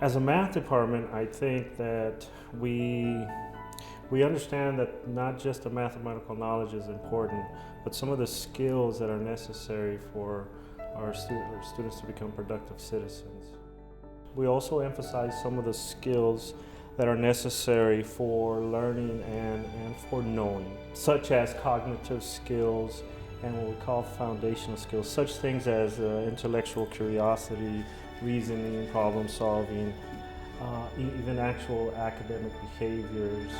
As a math department, I think that we understand that not just the mathematical knowledge is important, but some of the skills that are necessary for our students to become productive citizens. We also emphasize some of the skills that are necessary for learning and for knowing, such as cognitive skills and what we call foundational skills, such things as intellectual curiosity, reasoning, problem solving, even actual academic behaviors.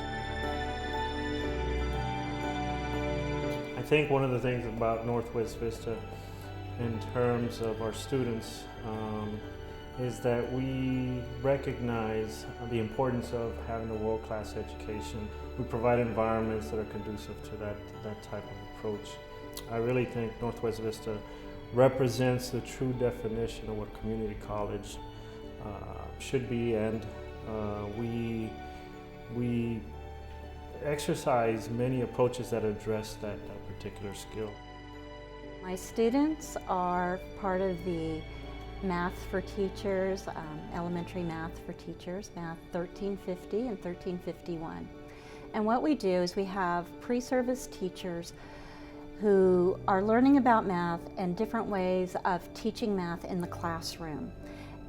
I think one of the things about Northwest Vista in terms of our students is that we recognize the importance of having a world-class education. We provide environments that are conducive to that type of approach. I really think Northwest Vista represents the true definition of what community college should be, and we exercise many approaches that address that particular skill. My students are part of the Math for Teachers, elementary Math for Teachers, Math 1350 and 1351. And what we do is we have pre-service teachers who are learning about math and different ways of teaching math in the classroom.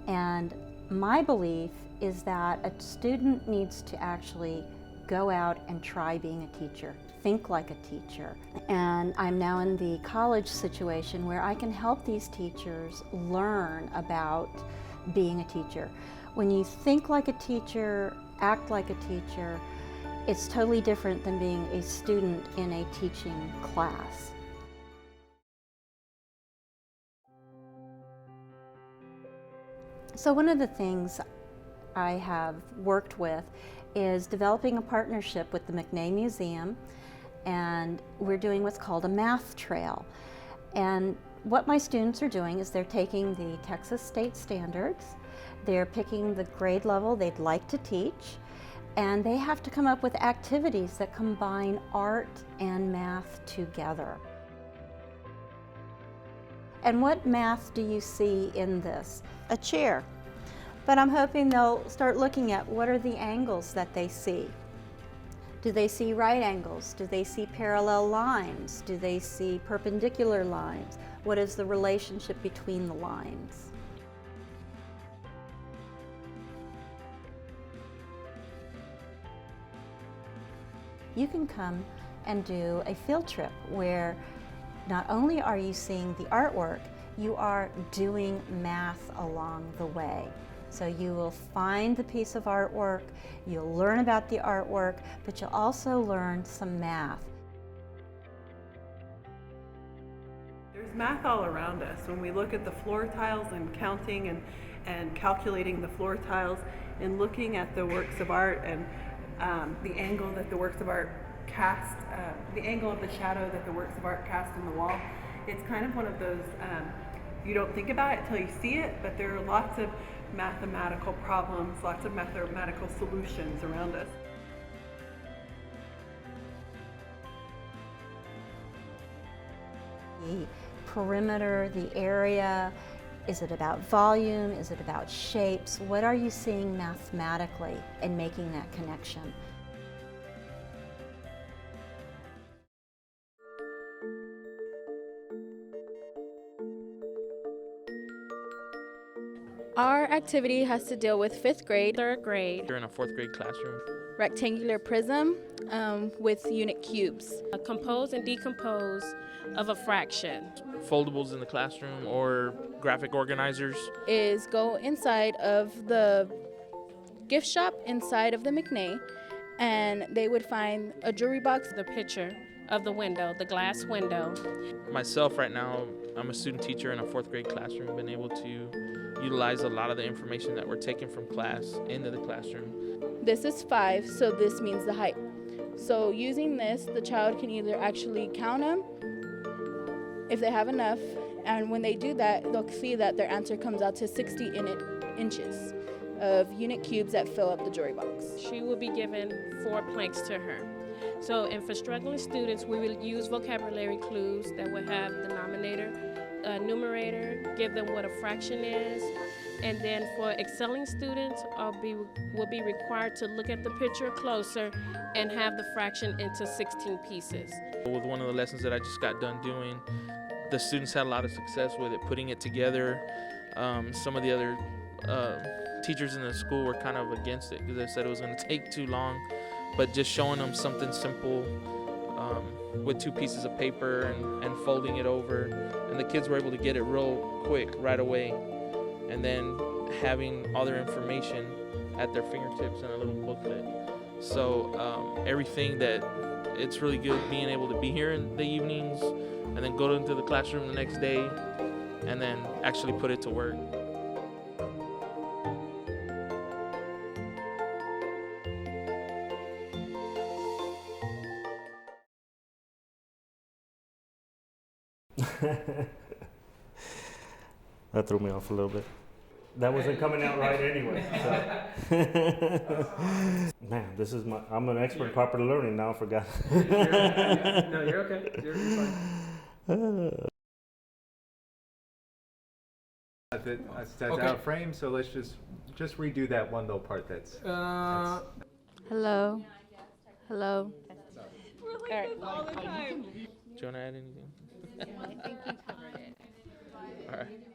And my belief is that a student needs to actually go out and try being a teacher, think like a teacher. And I'm now in the college situation where I can help these teachers learn about being a teacher. When you think like a teacher, act like a teacher, it's totally different than being a student in a teaching class. So one of the things I have worked with is developing a partnership with the McNay Museum, and we're doing what's called a math trail. And what my students are doing is they're taking the Texas State Standards, they're picking the grade level they'd like to teach, and they have to come up with activities that combine art and math together. And what math do you see in this? A chair. But I'm hoping they'll start looking at what are the angles that they see. Do they see right angles? Do they see parallel lines? Do they see perpendicular lines? What is the relationship between the lines? You can come and do a field trip where not only are you seeing the artwork, you are doing math along the way. So you will find the piece of artwork, you'll learn about the artwork, but you'll also learn some math. There's math all around us. When we look at the floor tiles and counting and calculating the floor tiles and looking at the works of art and the angle that the works of art cast, the angle of the shadow that the works of art cast in the wall, it's kind of one of those, you don't think about it till you see it, but there are lots of mathematical problems, lots of mathematical solutions around us. The perimeter, the area, is it about volume? Is it about shapes? What are you seeing mathematically and making that connection? Our activity has to deal with 5th grade, 3rd grade. You're in a 4th grade classroom. Rectangular prism with unit cubes. Compose and decompose of a fraction. Foldables in the classroom or graphic organizers. Is go inside of the gift shop inside of the McNay, and they would find a jewelry box. The picture of the window, the glass window. Myself right now, I'm a student teacher in a 4th grade classroom, been able to utilize a lot of the information that we're taking from class into the classroom. This is 5, so this means the height. So using this, the child can either actually count them if they have enough, and when they do that, they'll see that their answer comes out to 60 inches of unit cubes that fill up the jewelry box. She will be given 4 planks to her. So, and for struggling students, we will use vocabulary clues that will have the denominator a numerator, give them what a fraction is, and then for excelling students, will be required to look at the picture closer and have the fraction into 16 pieces. With one of the lessons that I just got done doing, the students had a lot of success with it, putting it together. Some of the other teachers in the school were kind of against it because they said it was going to take too long, but just showing them something simple with 2 pieces of paper and folding it over, and the kids were able to get it real quick right away, and then having all their information at their fingertips in a little booklet. So everything that it's really good being able to be here in the evenings and then go into the classroom the next day and then actually put it to work. That threw me off a little bit. That wasn't coming out right anyway. So. Man, I'm an expert in corporate learning now, I forgot. No, you're okay. You're fine. That's Okay. out of frame, so let's just redo that one little part that's Hello. Hello. We're like this all the time. Do you want to add anything? I think you covered it. All right.